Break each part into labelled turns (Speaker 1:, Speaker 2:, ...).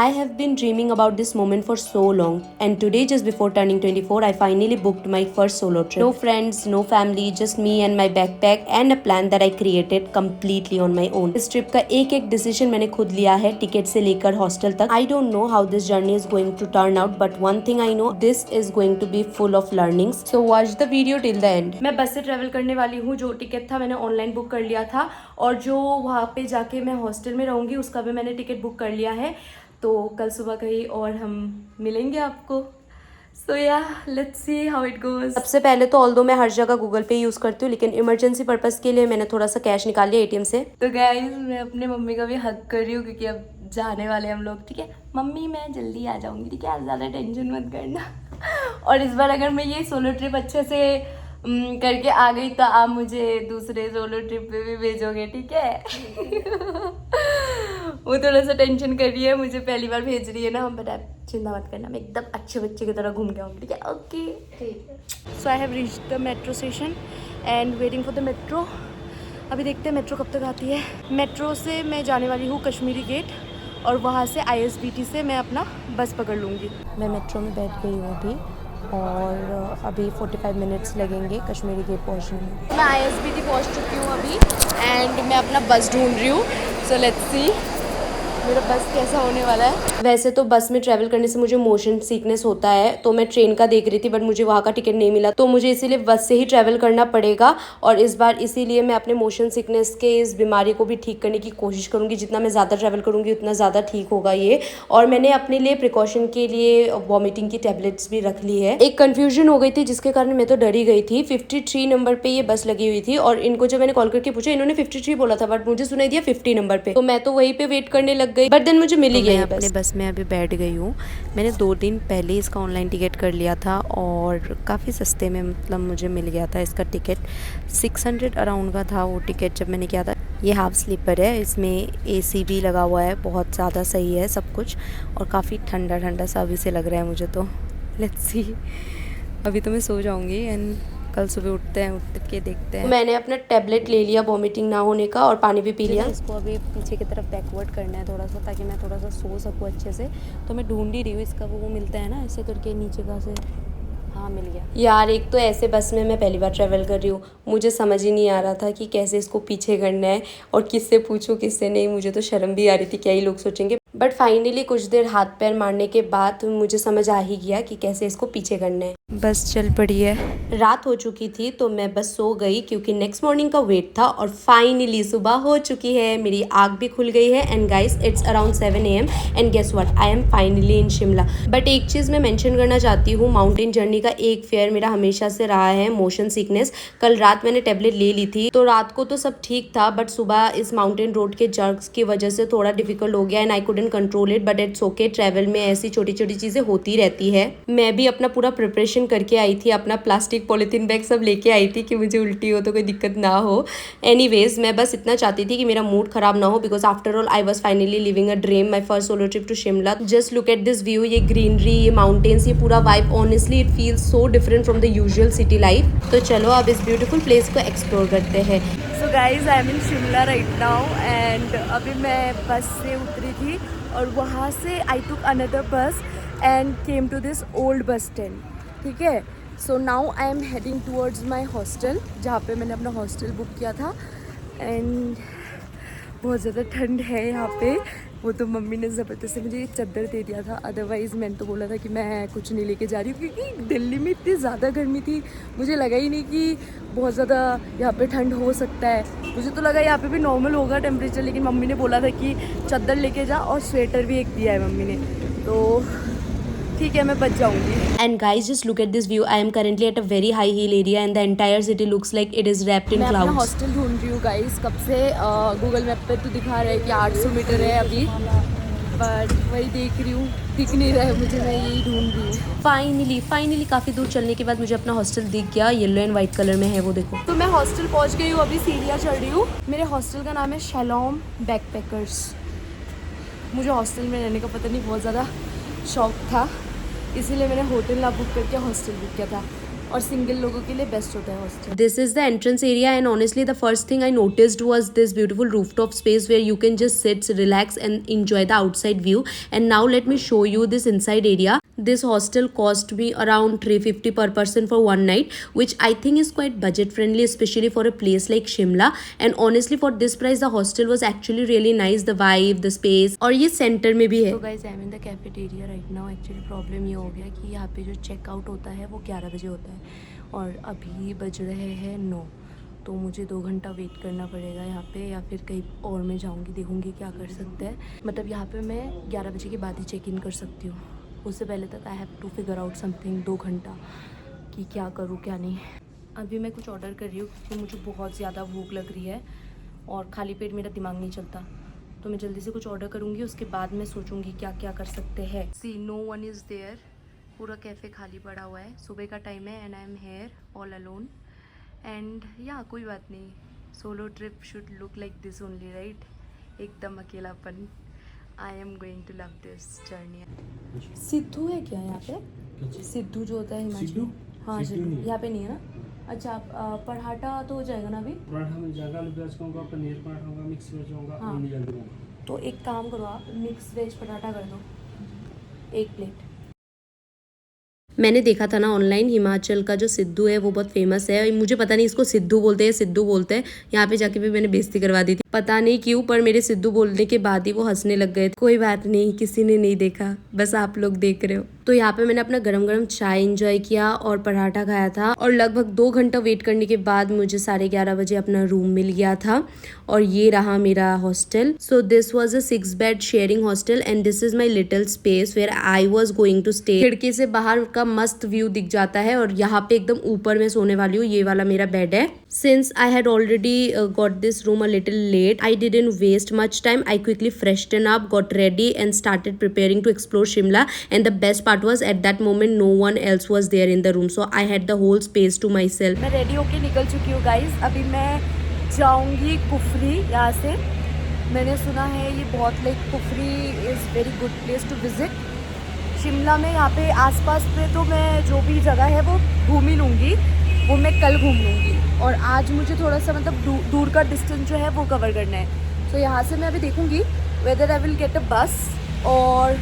Speaker 1: I have been dreaming about this moment for so long, and today, just before turning 24, I finally booked my first solo trip. No friends, no family, just me and my backpack and a plan that I created completely on my own. इस trip का एक एक decision मैंने खुद लिया है, ticket से लेकर हॉस्टल तक. I don't know how this journey is going to turn out, but one thing I know, this is going to be full of learnings. So watch the video till the end. मैं bus से travel करने वाली हूँ. जो ticket था मैंने online book कर लिया था, और जो वहाँ पे जाके मैं हॉस्टल में रहूँगी उसका भी मैंने टिकट बुक कर लिया है. तो कल सुबह कहीं और हम मिलेंगे आपको. सो या let's see how it goes. सबसे पहले तो ऑल्दो मैं हर जगह गूगल पे यूज़ करती हूँ, लेकिन इमरजेंसी पर्पज़ के लिए मैंने थोड़ा सा कैश निकाल लिया एटीएम से. तो गाइस मैं अपने मम्मी का भी हक कर रही हूँ, क्योंकि अब जाने वाले हम लोग. ठीक है मम्मी, मैं जल्दी आ जाऊँगी, ठीक है, ज़्यादा टेंशन मत करना. और इस बार अगर मैं ये सोलो ट्रिप अच्छे से करके आ गई तो आप मुझे दूसरे सोलो ट्रिप पे भी भेजोगे, ठीक है. वो थोड़ा सा टेंशन कर रही है, मुझे पहली बार भेज रही है ना. बट आप चिंता मत करना, मैं एकदम अच्छे बच्चे की तरह घूम के आऊँगी, ठीक है. ओके, ठीक है. So I have reached the metro station and waiting for the metro. अभी देखते हैं मेट्रो कब तक आती है. मेट्रो से मैं जाने वाली हूँ कश्मीरी गेट, और वहाँ से ISBT से मैं अपना बस पकड़ लूँगी. मैं मेट्रो में बैठ गई हूँ अभी, और अभी 45 मिनट्स लगेंगे कश्मीरी गेट पहुँचने में. मैं ISBT पहुँच चुकी हूँ अभी, एंड मैं अपना बस ढूंढ रही हूँ. सो लेट्स सी मेरा बस कैसा होने वाला है. वैसे तो बस में ट्रैवल करने से मुझे मोशन सिकनेस होता है, तो मैं ट्रेन का देख रही थी, बट मुझे वहाँ का टिकट नहीं मिला, तो मुझे इसीलिए बस से ही ट्रैवल करना पड़ेगा. और इस बार इसीलिए मैं अपने मोशन सिकनेस के इस बीमारी को भी ठीक करने की कोशिश करूँगी. जितना मैं ज़्यादा ट्रैवल करूँगी उतना ज़्यादा ठीक होगा ये. और मैंने अपने लिए प्रिकॉशन के लिए वॉमिटिंग की टैबलेट्स भी रख ली है. एक कन्फ्यूजन हो गई थी जिसके कारण मैं तो डर ही गई थी. 53 नंबर पे ये बस लगी हुई थी, और इनको जब मैंने कॉल करके पूछा, इन्होंने 53 बोला था, बट मुझे सुनाई दिया 50 नंबर पे. तो मैं तो वहीं पे वेट करने लग गई, बट देन मुझे मिल ही गई. अपने बस में अभी बैठ गई हूँ. मैंने 2 दिन पहले इसका ऑनलाइन टिकट कर लिया था, और काफ़ी सस्ते में मतलब मुझे मिल गया था इसका टिकट. 600 अराउंड का था वो टिकट जब मैंने किया था. ये हाफ स्लीपर है, इसमें AC भी लगा हुआ है, बहुत ज़्यादा सही है सब कुछ, और काफ़ी ठंडा ठंडा सा अभी से लग रहा है मुझे. तो लेट्स सी. अभी तो मैं सो जाऊँगी, एंड कल सुबह उठते हैं, उठ के देखते हैं. मैंने अपना टैबलेट ले लिया वॉमिटिंग ना होने का, और पानी भी पी लिया. इसको अभी पीछे की तरफ बैकवर्ड करना है थोड़ा सा, ताकि मैं थोड़ा सा सो सकूँ अच्छे से. तो मैं ढूंढ ही रही हूँ इसका वो मिलता है ना, ऐसे करके नीचे का से. हाँ मिल गया. यार एक तो ऐसे बस में मैं पहली बार ट्रैवल कर रही हूँ, मुझे समझ ही नहीं आ रहा था कि कैसे इसको पीछे करना है, और किससे पूछूँ किससे नहीं. मुझे तो शर्म भी आ रही थी, क्या ही लोग सोचेंगे. बट फाइनली कुछ देर हाथ पैर मारने के बाद मुझे समझ आ ही गया कि कैसे इसको पीछे करना है. बस चल पड़ी है. रात हो चुकी थी तो मैं बस सो गई, क्योंकि नेक्स्ट मॉर्निंग का वेट था. और फाइनली सुबह हो चुकी है, मेरी आँख भी खुल गई है. And guys it's around 7 AM, and guess what, I am finally in Shimla. But एक चीज़ मैं मेंशन करना चाहती हूँ, माउंटेन जर्नी का एक फेयर मेरा हमेशा से रहा है, मोशन सिकनेस. कल रात मैंने टेबलेट ले ली थी, तो रात को तो सब ठीक था, बट सुबह इस माउंटेन रोड के जर्क्स की वजह से थोड़ा डिफिकल्ट हो गया, and I couldn't control it. But it's okay, travel में ऐसी छोटी छोटी चीज़ें होती रहती है. मैं भी अपना पूरा प्रिपरेशन करके आई थी, अपना प्लास्टिक पॉलीथीन बैग सब लेके आई थी कि मुझे उल्टी हो तो कोई दिक्कत ना हो. एनीवेज मैं बस इतना चाहती थी कि मेरा मूड खराब ना हो, because after all I was finally living a dream, my first solo trip to Shimla. Just look at this view, ये ग्रीनरी, ये माउंटेन्स, ये पूरा vibe. Honestly it feels so different from the usual city life. तो चलो अब इस beautiful place को explore करते हैं. So guys I am in Shimla right now, and अभी मैं बस से उतरी थी, और वहाँ से I took another bus and came to this old bus stand. ठीक है. So now I am heading towards my hostel, जहाँ पे मैंने अपना हॉस्टल बुक किया था. एंड बहुत ज़्यादा ठंड है यहाँ पे. वो तो मम्मी ने ज़बरदस्ती मुझे चादर दे दिया था, अदरवाइज़ मैंने तो बोला था कि मैं कुछ नहीं लेके जा रही हूँ, क्योंकि दिल्ली में इतनी ज़्यादा गर्मी थी, मुझे लगा ही नहीं कि बहुत ज़्यादा यहाँ पे ठंड हो सकता है. मुझे तो लगा यहाँ पे भी नॉर्मल होगा टेम्परेचर, लेकिन मम्मी ने बोला था कि चादर लेके जा, और स्वेटर भी एक दिया है मम्मी ने. तो ठीक है, मैं बच जाऊंगी. And guys just look at this view. I am currently at a very high hill area, and the entire city looks like it is wrapped in clouds. मैं अपना हॉस्टल ढूंढ रही हूँ गाइज कब से. गूगल मैप पे तो दिखा रहा है कि 800 मीटर है अभी, बट वही देख रही हूँ, दिख नहीं रहा है मुझे, मैं यही ढूंढ रही हूँ. फाइनली काफ़ी दूर चलने के बाद मुझे अपना हॉस्टल दिख गया. येलो एंड व्हाइट कलर में है वो, देखो. तो मैं हॉस्टल पहुँच गई हूँ, अभी सीढ़ियाँ चढ़ रही हूँ. मेरे हॉस्टल का नाम है शैलोम बैकपैकर्स. मुझे हॉस्टल में रहने का पता नहीं बहुत ज़्यादा शौक था, इसीलिए मैंने होटल ना बुक करके हॉस्टल बुक किया था.
Speaker 2: और सिंगल लोगों के लिए बेस्ट होता है hostel.
Speaker 1: This is the entrance area, and honestly the first thing I noticed was this beautiful rooftop space where you can just sit, relax and enjoy the outside view. And now let me show you this inside area. This hostel cost me around 350 per person for one night, which I think is quite budget friendly, especially for a place like Shimla. And honestly for this price the hostel was actually really nice, the vibe, the space, और ये center में भी है।
Speaker 2: तो guys I am in the cafeteria right now. Actually problem ये हो गया कि यहाँ पे जो चेकआउट होता है वो 11 बजे होता है और अभी बज रहे हैं 9, तो मुझे 2 घंटा वेट करना पड़ेगा यहाँ पे, या फिर कहीं और मैं जाऊँगी, देखूँगी क्या कर सकते हैं। मतलब यहाँ पे मैं 11 बजे के बाद ही चेक इन कर सकती हूँ, उससे पहले तक I have to figure out something 2 घंटा कि क्या करूँ क्या नहीं। अभी मैं कुछ ऑर्डर कर रही हूँ क्योंकि मुझे बहुत ज़्यादा भूख लग रही है और खाली पेट मेरा दिमाग नहीं चलता, तो मैं जल्दी से कुछ ऑर्डर करूँगी, उसके बाद मैं सोचूंगी क्या क्या कर सकते हैं। See no one is there, पूरा कैफ़े खाली पड़ा हुआ है, सुबह का टाइम है and I am here all alone. And या कोई बात नहीं, solo trip should look like this only right, एकदम अकेलापन। I am going to love this journey. Sidhu है क्या यहाँ पे? सिद्धू जो होता है हिमाचल, हाँ सिद्धू यहाँ पे नहीं है ना? अच्छा पराठा तो हो जाएगा ना अभी?
Speaker 3: पराठा मिल जाएगा, आलू प्याज का होगा, पनीर पराठा होगा, मिक्स वेज होगा,
Speaker 2: हाँ।
Speaker 3: मिल जाएगा।
Speaker 2: तो एक काम करो, आप मिक्स वेज पराठा कर दो 1 प्लेट।
Speaker 1: मैंने देखा था ना ऑनलाइन, हिमाचल का जो सिद्धू है वो बहुत फेमस है। मुझे पता नहीं इसको सिद्धू बोलते हैं सिद्धू बोलते हैं, यहाँ पे जाके भी मैंने बेइज्जती करवा दी थी, पता नहीं क्यों, पर मेरे सिद्धू बोलने के बाद ही वो हंसने लग गए। कोई बात नहीं, किसी ने नहीं देखा, बस आप लोग देख रहे हो। तो यहाँ पे मैंने अपना गरम गरम चाय एंजॉय किया और पराठा खाया था, और लगभग 2 घंटा वेट करने के बाद मुझे 11:30 बजे अपना रूम मिल गया था, और ये रहा मेरा hostel. So this was a 6 bed sharing hostel and this is my little space where I was going to stay. खिड़की से बाहर का मस्त व्यू दिख जाता है, और यहाँ पे एकदम ऊपर मैं सोने वाली हूँ, ये वाला मेरा बेड है। Since I had already got this room a little late, I didn't waste much time. I quickly freshened up, got ready and started preparing to explore Shimla. And the best part was at that moment no one else was there in the room, so I had the whole space to myself.
Speaker 2: मैं ready होके निकल चुकी हूँ guys. अभी मैं जाऊँगी कुफरी यहाँ से। मैंने सुना है ये बहुत like Kufri is very good place to visit. Shimla में यहाँ पे आसपास पे तो मैं जो भी जगह है वो घूम ही लूँगी, वो मैं कल घूम लूँगी, और आज मुझे थोड़ा सा मतलब दूर का डिस्टेंस जो है वो कवर करना है। तो यहाँ से मैं अभी देखूँगी whether I will get a बस और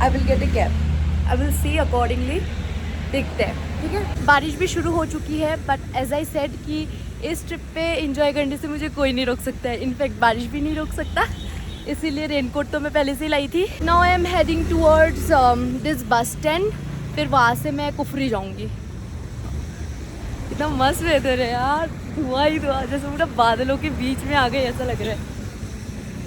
Speaker 2: I will get a cab, I will see accordingly, देखते हैं। ठीक है, बारिश भी शुरू हो चुकी है, बट एज आई सेड कि इस ट्रिप पे एंजॉय करने से मुझे कोई नहीं रोक सकता है, इनफैक्ट बारिश भी नहीं रोक सकता, इसीलिए रेनकोट तो मैं पहले से ही लाई थी। Now I am heading towards this bus stand, फिर वहाँ से मैं कुफरी जाऊँगी। इतना मस्त वेदर है यार, धुआं ही धुआं, जैसे पूरा बादलों के बीच में आ गए ऐसा लग रहा है।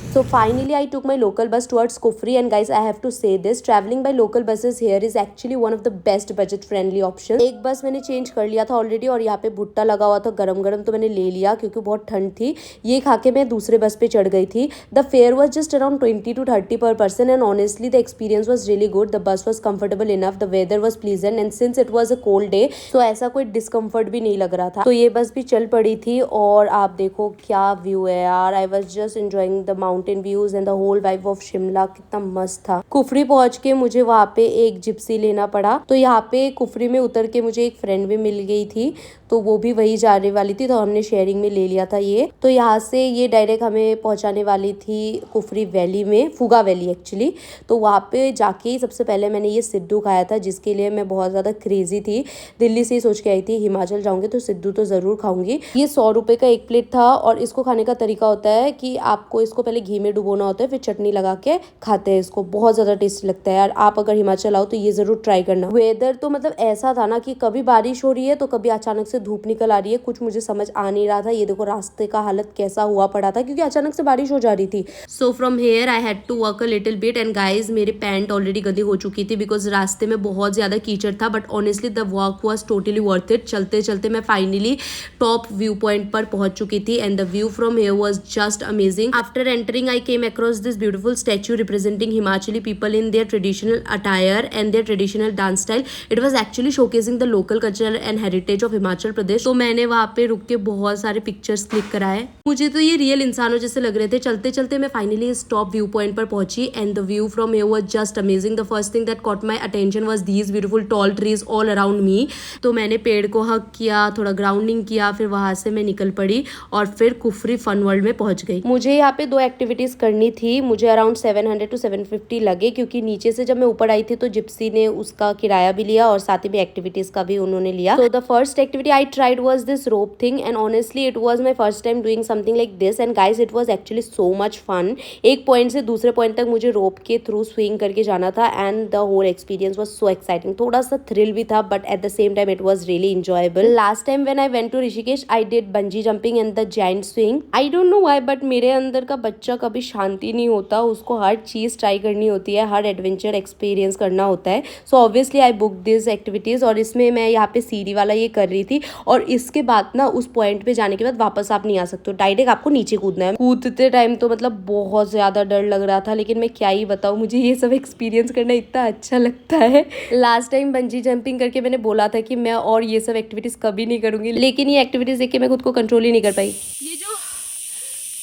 Speaker 1: So finally I took my local bus towards Kufri, and guys I have to say this, traveling by local buses here is actually one of the best budget friendly options. एक बस मैंने चेंज कर लिया था already, और यहाँ पे भुट्टा लगा हुआ था गरम गरम, तो मैंने ले लिया क्योंकि बहुत ठंड थी। ये खा के मैं दूसरे बस पे चढ़ गई थी। The fair was just around 20 to 30 per person and honestly the experience was really good. The bus was comfortable enough, the weather was pleasant and since it was a cold day so ऐसा कोई discomfort भी नहीं लग रहा था। तो ये बस भी चल पड़ी थी, और आप देखो क्या व्यू है यार। I was just enjoying the mountain views and the whole vibe of Shimla, कितना मस्त था। कुफरी पहुंच के मुझे वहाँ पे एक जिप्सी लेना पड़ा, तो यहाँ पे कुफरी में उतर के मुझे एक फ्रेंड भी मिल गई थी, तो वो भी वही जाने वाली थी, तो हमने शेयरिंग में ले लिया था ये। तो यहाँ से ये डायरेक्ट हमें पहुँचाने वाली थी कुफरी वैली में, फुगा वैली एक्चुअली। तो वहाँ पे जाके ही सबसे पहले मैंने ये सिद्धू खाया था, जिसके लिए मैं बहुत ज़्यादा क्रेजी थी। दिल्ली से ही सोच के आई थी हिमाचल जाऊँगी तो सिद्धू तो ज़रूर खाऊंगी। ये 100 रुपये का एक प्लेट था, और इसको खाने का तरीका होता है कि आपको इसको पहले घी में डुबोना होता है, फिर चटनी लगा के खाते हैं इसको, बहुत ज़्यादा टेस्टी लगता है यार। आप अगर हिमाचल आओ तो ये ज़रूर ट्राई करना। वेदर तो मतलब ऐसा था ना कि कभी बारिश हो रही है तो कभी अचानक से धूप निकल आ रही है, कुछ मुझे समझ आ नहीं रहा था। ये देखो रास्ते का हालत कैसा हुआ पड़ा था क्योंकि अचानक से बारिश हो जा रही थी। So from here I had to walk a little bit and guys मेरी पैंट ऑलरेडी गंदी हो चुकी थी बिकॉज रास्ते में बहुत ज़्यादा कीचड़ था, but honestly the walk was totally worth it. चलते चलते मैं फाइनली टॉप व्यू पॉइंट पर पहुंच चुकी थी and the view from here was just amazing. After entering entering, I came across this beautiful statue representing Himachali people in their traditional attire and their traditional dance style. It was actually showcasing the local culture and heritage of Himachal Pradesh. तो मैंने वहाँ पे रुक के बहुत सारे pictures click कराए. मुझे तो ये रियल इंसानों जैसे लग रहे थे. चलते चलते मैं फाइनली इस टॉप व्यू पॉइंट पर पहुंची and the view from here was just amazing. The first thing that cot my attention was these beautiful tall trees all around me. तो मैंने पेड़ को हक किया, थोड़ा ग्राउंडिंग किया, फिर वहां से मैं निकल पड़ी और फिर कुफरी फन वर्ल्ड में पहुंच गई. मुझे यहाँ पे 2 एक्टिविटीज करनी थी. मुझे अराउंड 700 to 750 लगे क्योंकि नीचे से जब मैं ऊपर आई थी तो जिप्सी ने उसका किराया भी लिया और साथ ही में एक्टिविटीज का भी उन्होंने लिया. So the first activity I tried was this rope thing and honestly it was my first time doing something like this and guys it was actually so much fun. एक पॉइंट से दूसरे point तक मुझे रोप के through swing करके जाना था and the whole experience was so exciting. थोड़ा सा थ्रिल भी था but at the same time it was really enjoyable. Last time when I went to Rishikesh I did bungee jumping and the giant swing. I don't know why but मेरे अंदर का बच्चा कभी शांति नहीं होता. उसको हर चीज ट्राई करनी होती है, हर एडवेंचर एक्सपीरियंस करना होता है. So obviously I book this activities और इसमें मैं यहाँ पे सीढ़ी वाला ये कर रही थी और इसके बाद ना उस पॉइंट पे जाने के बाद वापस आप नहीं आ सकते हो, डायरेक्ट आपको नीचे कूदना है. कूदते टाइम तो मतलब बहुत ज्यादा डर लग रहा था लेकिन मैं क्या ही बताऊँ, मुझे ये सब एक्सपीरियंस करना इतना अच्छा लगता है. लास्ट टाइम बंजी जंपिंग करके मैंने बोला था कि मैं और ये सब एक्टिविटीज कभी नहीं करूंगी लेकिन ये एक्टिविटीज देख के मैं खुद को कंट्रोल ही नहीं कर पाई.
Speaker 2: ये जो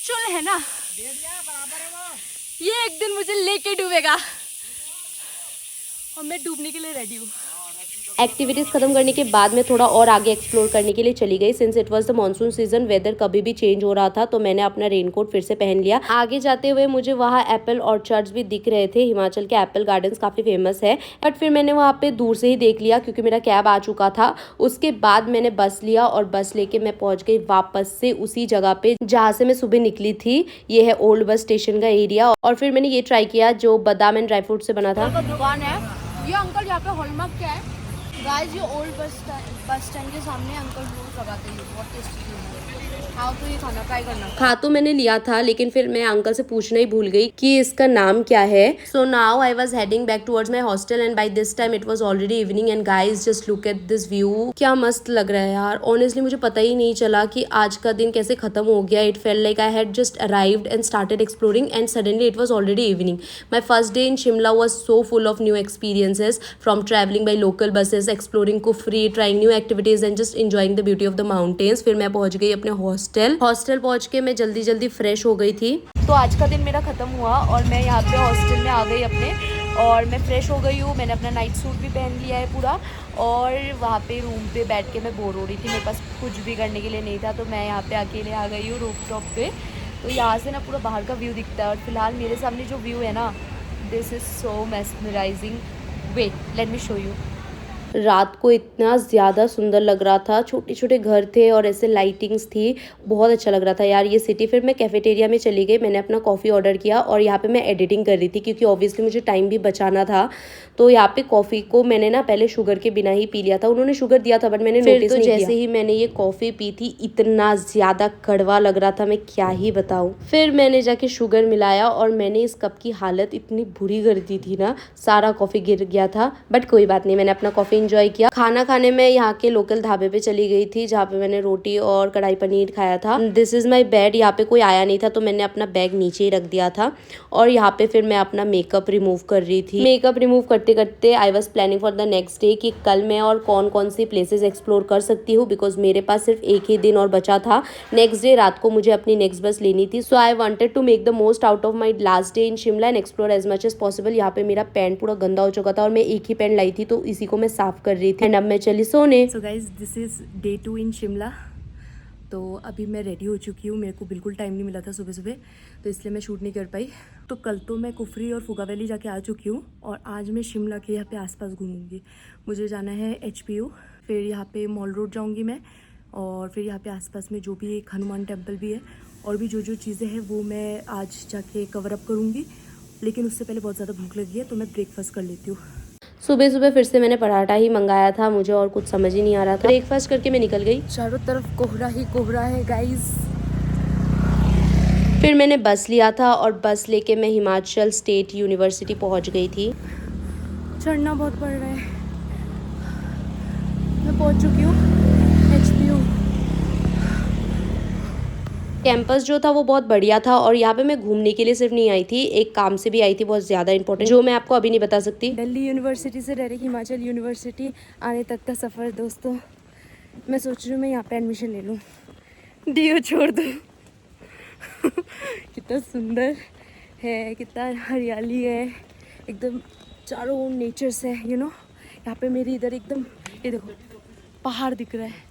Speaker 2: चुल है ना ये एक दिन मुझे लेके डूबेगा और मैं डूबने के लिए रेडी हूँ.
Speaker 1: एक्टिविटीज खत्म करने के बाद मैं थोड़ा और आगे एक्सप्लोर करने के लिए चली गई. Since it was the monsoon season weather कभी भी चेंज हो रहा था तो मैंने अपना रेनकोट फिर से पहन लिया. आगे जाते हुए मुझे वहाँ एप्पल ऑर्चर्ड्स भी दिख रहे थे. हिमाचल के एप्पल गार्डन्स काफी फेमस है बट फिर मैंने वहाँ पे दूर से ही देख लिया क्योंकि मेरा कैब आ चुका था. उसके बाद मैंने बस लिया और बस लेके मैं पहुंच गई वापस से उसी जगह पे जहाँ से मैं सुबह निकली थी. ये है ओल्ड बस स्टेशन का एरिया और फिर मैंने ये ट्राई किया जो बादाम एंड ड्राई फ्रूट से बना था.
Speaker 2: दुकान है ये अंकल यहाँ पे हॉलमार्क क्या है गाइस, ये ओल्ड बस स्टैंड के सामने अंकल रोज लगाते हैं. बहुत टेस्टी है. आओ तो ये खाना ट्राई करना.
Speaker 1: खा तो मैंने लिया था लेकिन फिर मैं अंकल से पूछना ही भूल गई कि इसका नाम क्या है. So now I was heading back towards my hostel and by this time it was already evening and guys just look at this view. क्या मस्त लग रहा है यार. ऑनेस्टली मुझे पता ही नहीं चला कि आज का दिन कैसे खत्म हो गया. It felt like I had just arrived and started exploring and suddenly it was already evening. My first day in Shimla was so full of new experiences from travelling by local buses, exploring Kufri, trying new activities and just enjoying the beauty of the mountains. फिर मैं पहुंच गई अपने hostel पहुंच के मैं जल्दी जल्दी फ्रेश हो गई थी.
Speaker 2: तो आज का दिन मेरा ख़त्म हुआ और मैं यहाँ पे हॉस्टल में आ गई अपने और मैं फ्रेश हो गई हूँ. मैंने अपना नाइट सूट भी पहन लिया है पूरा और वहाँ पे रूम पे बैठ के मैं बोर हो रही थी. मेरे पास कुछ भी करने के लिए नहीं था तो मैं यहाँ पे अकेले आ गई हूँ रूफटॉप पे. तो यहाँ से ना पूरा बाहर का व्यू दिखता है और फिलहाल मेरे सामने जो व्यू है ना this is so mesmerising. Wait let me show you. रात को इतना ज़्यादा सुंदर लग रहा था. छोटे छोटे घर थे और ऐसे लाइटिंग्स थी. बहुत अच्छा लग रहा था यार ये सिटी. फिर मैं कैफेटेरिया में चली गई. मैंने अपना कॉफ़ी ऑर्डर किया और यहाँ पे मैं एडिटिंग कर रही थी क्योंकि ऑब्वियसली मुझे टाइम भी बचाना था. तो यहाँ पे कॉफ़ी को मैंने ना पहले शुगर के बिना ही पी लिया था. उन्होंने शुगर दिया था बट मैंने नोटिस नहीं किया. जैसे ही मैंने ये कॉफ़ी पी थी इतना ज़्यादा कड़वा लग रहा था मैं क्या ही बताऊँ. फिर मैंने जाके शुगर मिलाया और मैंने इस कप की हालत इतनी बुरी कर दी थी ना, सारा कॉफ़ी गिर गया था. बट कोई बात नहीं, मैंने अपना कॉफ़ी एंजॉय किया. खाना खाने में यहाँ के लोकल ढाबे पे चली गई थी जहाँ पे मैंने रोटी और कढ़ाई पनीर खाया था. This is my bed. यहाँ पे कोई आया नहीं था तो मैंने अपना बैग नीचे ही रख दिया था और यहाँ पे फिर मैं अपना मेकअप रिमूव कर रही थी. मेकअप रिमूव करते करते I was planning for the next day कि कल मैं और कौन कौन सी प्लेसेस एक्सप्लोर कर सकती हूँ बिकॉज मेरे पास सिर्फ एक ही दिन और बचा था. नेक्स्ट डे रात को मुझे अपनी नेक्स्ट बस लेनी थी. So I wanted to make the most out of my last day in Shimla and explore as much as possible. यहाँ पे मेरा पैंट पूरा गंदा हो चुका था और मैं एक ही पैंट लाई थी तो इसी को मैं साफ कर रही थी एंड अब मैं चली सोने. So guys this is day 2 इन शिमला. तो अभी मैं रेडी हो चुकी हूँ. मेरे को बिल्कुल टाइम नहीं मिला था सुबह सुबह तो इसलिए मैं शूट नहीं कर पाई. तो कल तो मैं कुफरी और फुगा वैली जाके आ चुकी हूँ और आज मैं शिमला के यहाँ पे आसपास घूमूंगी. मुझे जाना है HPU, फिर यहाँ पे मॉल रोड जाऊँगी मैं और फिर यहाँ पे आसपास में जो भी एक हनुमान टेम्पल भी है और भी जो चीज़ें हैं वो मैं आज जाके कवर अप करूँगी. लेकिन उससे पहले बहुत ज़्यादा भूख लगी है तो मैं ब्रेकफास्ट कर लेती हूँ.
Speaker 1: सुबह सुबह फिर से मैंने पराठा ही मंगाया था. मुझे और कुछ समझ ही नहीं आ रहा था. ब्रेकफास्ट करके मैं निकल गई.
Speaker 2: चारों तरफ कोहरा ही कोहरा है गाइस.
Speaker 1: फिर मैंने बस लिया था और बस लेके मैं हिमाचल स्टेट यूनिवर्सिटी पहुंच गई थी.
Speaker 2: चढ़ना बहुत पड़ रहा है. मैं पहुंच चुकी हूँ HPU.
Speaker 1: कैंपस जो था वो बहुत बढ़िया था और यहाँ पे मैं घूमने के लिए सिर्फ नहीं आई थी, एक काम से भी आई थी बहुत ज़्यादा इंपॉर्टेंट, जो मैं आपको अभी नहीं बता सकती।
Speaker 2: दिल्ली यूनिवर्सिटी से डायरेक्ट हिमाचल यूनिवर्सिटी आने तक का सफ़र दोस्तों। मैं सोच रही हूँ मैं यहाँ पे एडमिशन ले लूँ। डीओ छोड़ दो। कितना सुंदर है, कितना हरियाली है, एकदम चारों ओर नेचर्स है यहाँ पे। मेरी इधर एकदम ये देखो पहाड़ दिख रहा है।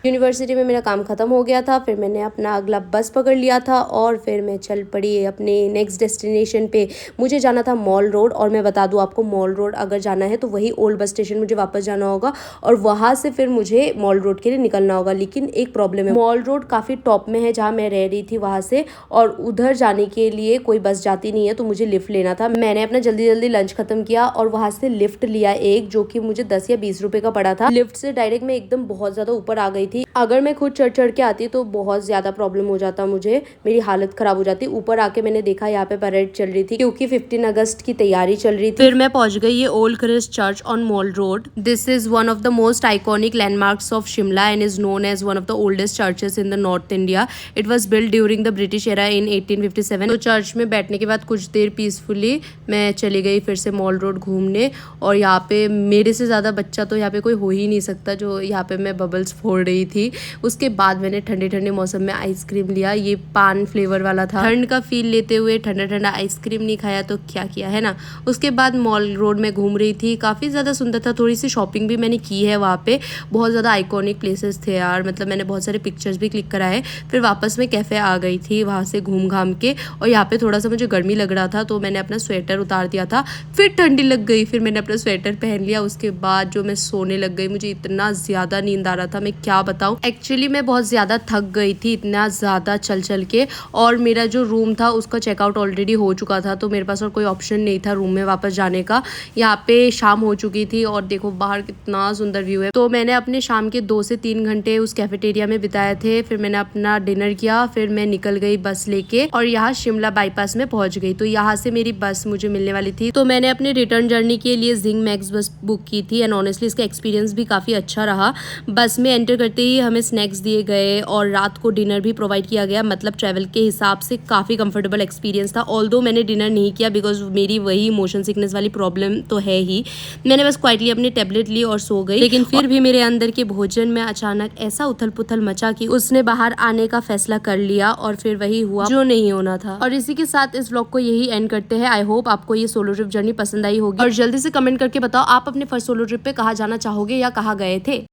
Speaker 1: यूनिवर्सिटी में मेरा काम ख़त्म हो गया था, फिर मैंने अपना अगला बस पकड़ लिया था और फिर मैं चल पड़ी अपने नेक्स्ट डेस्टिनेशन पे। मुझे जाना था मॉल रोड, और मैं बता दूँ आपको, मॉल रोड अगर जाना है तो वही ओल्ड बस स्टेशन मुझे वापस जाना होगा और वहाँ से फिर मुझे मॉल रोड के लिए निकलना होगा। लेकिन एक प्रॉब्लम है, मॉल रोड काफ़ी टॉप में है जहाँ मैं रह रही थी वहाँ से, और उधर जाने के लिए कोई बस जाती नहीं है, तो मुझे लिफ्ट लेना था। मैंने अपना जल्दी जल्दी लंच खत्म किया और वहाँ से लिफ्ट लिया एक, जो कि मुझे 10 या 20 रुपए का पड़ा था। लिफ्ट से डायरेक्ट मैं एकदम बहुत ज़्यादा ऊपर आ गई थी। अगर मैं खुद चढ़ के आती तो बहुत ज़्यादा प्रॉब्लम हो जाता, मुझे मेरी हालत ख़राब हो जाती। ऊपर आके मैंने देखा यहाँ पे परेड चल रही थी क्योंकि 15 अगस्त की तैयारी चल रही थी। फिर मैं पहुंच गई ये old Christ Church on Mall Road. This is one of the most iconic landmarks of Shimla and is known as one of the oldest churches in the north India. It was build during the British era in 1857। तो church में बैठने के बाद कुछ देर peacefully मैं चली गई फिर से मॉल रोड घूमने, और यहाँ पे मेरे से ज़्यादा बच्चा तो यहाँ पे कोई हो ही नहीं सकता जो यहाँ पे मैं बबल्स फोड़ रही थी। उसके बाद मैंने ठंडे ठंडे मौसम में आइसक्रीम लिया, ये पान फ्लेवर वाला था। ठंड का फील लेते हुए ठंडा ठंडा आइसक्रीम नहीं खाया तो क्या किया, है ना। उसके बाद मॉल रोड में घूम रही थी, काफ़ी ज़्यादा सुंदर था। थोड़ी सी शॉपिंग भी मैंने की है वहाँ पे, बहुत ज़्यादा आइकॉनिक प्लेसेस थे यार, मतलब मैंने बहुत सारे पिक्चर्स भी क्लिक कराए। फिर वापस मैं कैफ़े आ गई थी वहाँ से घूम घाम के, और यहाँ पे थोड़ा सा मुझे गर्मी लग रहा था तो मैंने अपना स्वेटर उतार दिया था। फिर ठंडी लग गई, फिर मैंने अपना स्वेटर पहन लिया। उसके बाद जो मैं सोने लग गई, मुझे इतना ज़्यादा नींद आ रहा था मैं क्या बताऊँ। एक्चुअली मैं बहुत ज़्यादा थक गई थी इतना ज़्यादा चल के, और मेरा जो रूम था उसका चेकआउट ऑलरेडी हो चुका था, तो मेरे पास और कोई ऑप्शन नहीं था रूम में वापस जाने का। यहाँ पे शाम हो चुकी थी और देखो बाहर कितना सुंदर व्यू है। तो मैंने अपने शाम के 2 से 3 घंटे उस कैफेटेरिया में बिताए थे। फिर मैंने अपना डिनर किया, फिर मैं निकल गई बस लेके और यहाँ शिमला बाईपास में पहुंच गई। तो यहाँ से मेरी बस मुझे मिलने वाली थी, तो मैंने अपने रिटर्न जर्नी के लिए जिंग मैक्स बस बुक की थी एंड ऑनेस्टली इसका एक्सपीरियंस भी काफ़ी अच्छा रहा। बस में एंटर करते ही हमें स्नैक्स दिए गए और रात को डिनर भी प्रोवाइड किया गया, मतलब ट्रैवल के हिसाब से काफ़ी कंफर्टेबल एक्सपीरियंस था। ऑल्दो मैंने डिनर नहीं किया बिकॉज मेरी वही मोशन सिकनेस वाली प्रॉब्लम तो है ही। मैंने बस क्वाइटली अपनी टेबलेट ली और सो गई। लेकिन फिर भी मेरे अंदर के भोजन में अचानक ऐसा उथल पुथल मचा कि उसने बाहर आने का फैसला कर लिया और फिर वही हुआ जो नहीं होना था। और इसी के साथ इस व्लॉग को यही एंड करते हैं। आई होप आपको ये सोलो ट्रिप जर्नी पसंद आई होगी, और जल्दी से कमेंट करके बताओ आप अपने फर्स्ट सोलो ट्रिप पे कहाँ जाना चाहोगे या कहाँ गए थे।